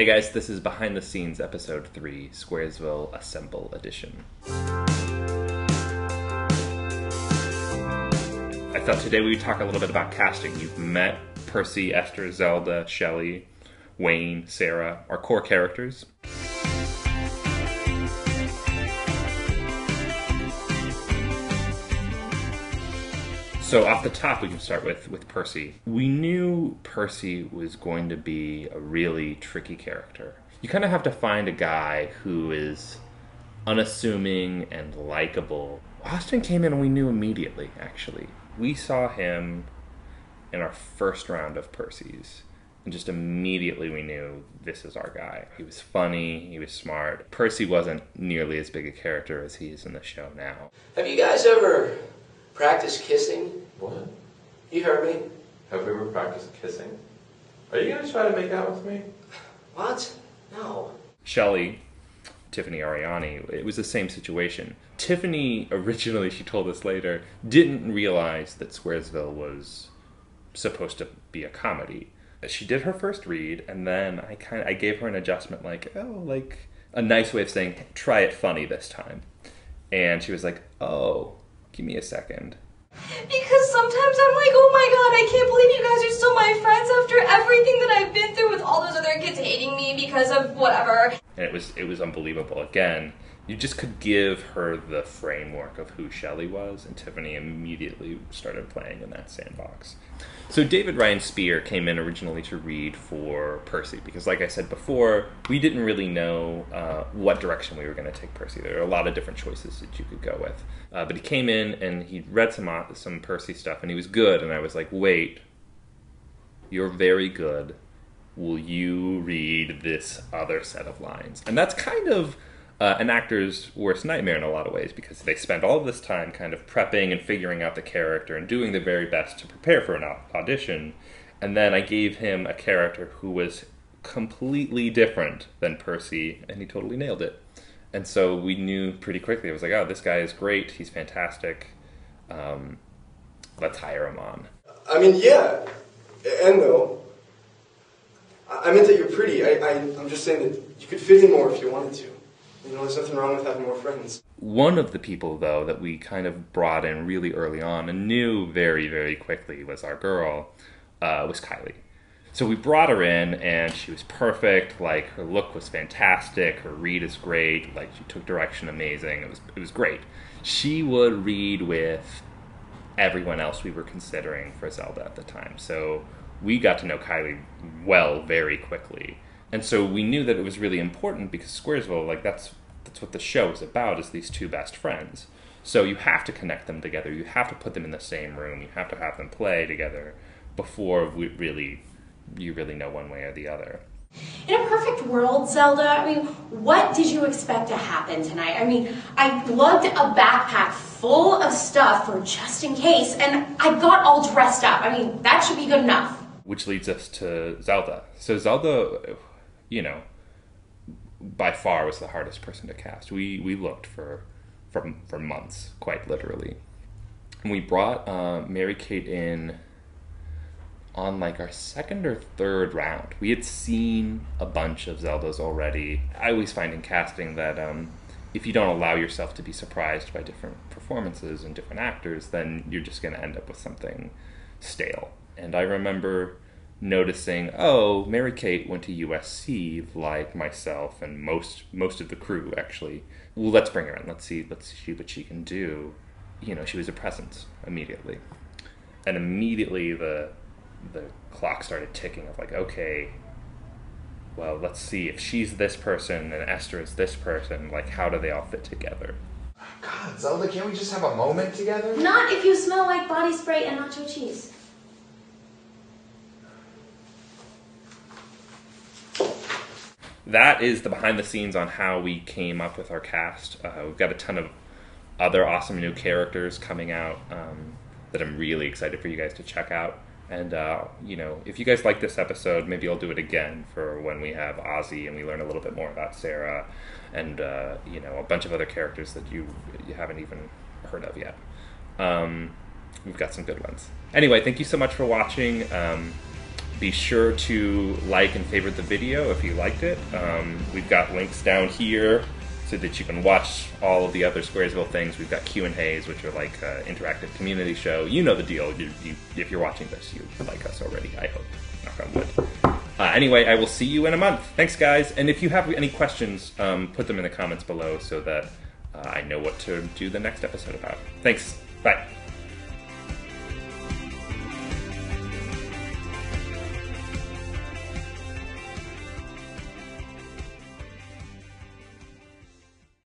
Hey guys, this is Behind the Scenes Episode 3, Squaresville Assemble Edition. I thought today we would talk a little bit about casting. You've met Percy, Esther, Zelda, Shelley, Wayne, Sarah, our core characters. So off the top, we can start with Percy. We knew Percy was going to be a really tricky character. You kind of have to find a guy who is unassuming and likable. Austin came in and we knew immediately, actually. We saw him in our first round of Percy's, and just immediately we knew this is our guy. He was funny, he was smart. Percy wasn't nearly as big a character as he is in the show now. Have you guys ever practiced kissing? What? You heard me. Have we ever practiced kissing? Are you gonna try to make out with me? What? No. Shelley, Tiffany Ariany, it was the same situation. Tiffany, originally, she told us later, didn't realize that Squaresville was supposed to be a comedy. She did her first read, and then I gave her an adjustment, like a nice way of saying, try it funny this time. And she was like, oh, give me a second. Because sometimes I'm like, oh my god, I can't believe you guys are still my friends after everything that I've been through with all those other kids hating me because of whatever. And it was unbelievable. Again, you just could give her the framework of who Shelley was, and Tiffany immediately started playing in that sandbox. So Ryan Speer came in originally to read for Percy, because like I said before, we didn't really know what direction we were going to take Percy. There are a lot of different choices that you could go with. But he came in and he read some Percy stuff, and he was good, and I was like, wait, you're very good. Will you read this other set of lines? And that's kind of an actor's worst nightmare in a lot of ways, because they spend all of this time kind of prepping and figuring out the character and doing their very best to prepare for an audition. And then I gave him a character who was completely different than Percy, and he totally nailed it. And so we knew pretty quickly, I was like, oh, this guy is great, he's fantastic, let's hire him on. I mean, yeah, and no. I meant that you're pretty. I'm just saying that you could fit in more if you wanted to. You know, there's nothing wrong with having more friends. One of the people, though, that we kind of brought in really early on and knew very, very quickly was our girl, was Kylie. So we brought her in, and she was perfect. Like, her look was fantastic. Her read is great. Like, she took direction amazing. It was great. She would read with everyone else we were considering for Zelda at the time. So we got to know Kylie well very quickly. And so we knew that it was really important because Squaresville, like, that's what the show is about, is these two best friends. So you have to connect them together. You have to put them in the same room. You have to have them play together before you really know one way or the other. In a perfect world, Zelda, I mean, what did you expect to happen tonight? I mean, I lugged a backpack full of stuff for just in case, and I got all dressed up. I mean, that should be good enough. Which leads us to Zelda. So Zelda, you know, by far was the hardest person to cast. We looked for months, quite literally. And we brought Mary Kate in on like our second or third round. We had seen a bunch of Zeldas already. I always find in casting that if you don't allow yourself to be surprised by different performances and different actors, then you're just going to end up with something stale. And I remember noticing, oh, Mary Kate went to USC like myself and most of the crew, actually. Well, let's bring her in. Let's see what she can do. You know, she was a presence immediately. And immediately the clock started ticking of like, okay, well, let's see if she's this person and Esther is this person, like, how do they all fit together? God, Zelda, can't we just have a moment together? Not if you smell like body spray and nacho cheese. That is the behind the scenes on how we came up with our cast. We've got a ton of other awesome new characters coming out that I'm really excited for you guys to check out. And, you know, if you guys like this episode, maybe I'll do it again for when we have Ozzy and we learn a little bit more about Sarah and, you know, a bunch of other characters that you haven't even heard of yet. We've got some good ones. Anyway, thank you so much for watching. Be sure to like and favorite the video if you liked it. We've got links down here so that you can watch all of the other Squaresville things. We've got Q&As, which are like an interactive community show. You know the deal. If you're watching this, you like us already, I hope. Knock on wood. Anyway, I will see you in a month. Thanks, guys. And if you have any questions, put them in the comments below so that I know what to do the next episode about. Thanks. Bye.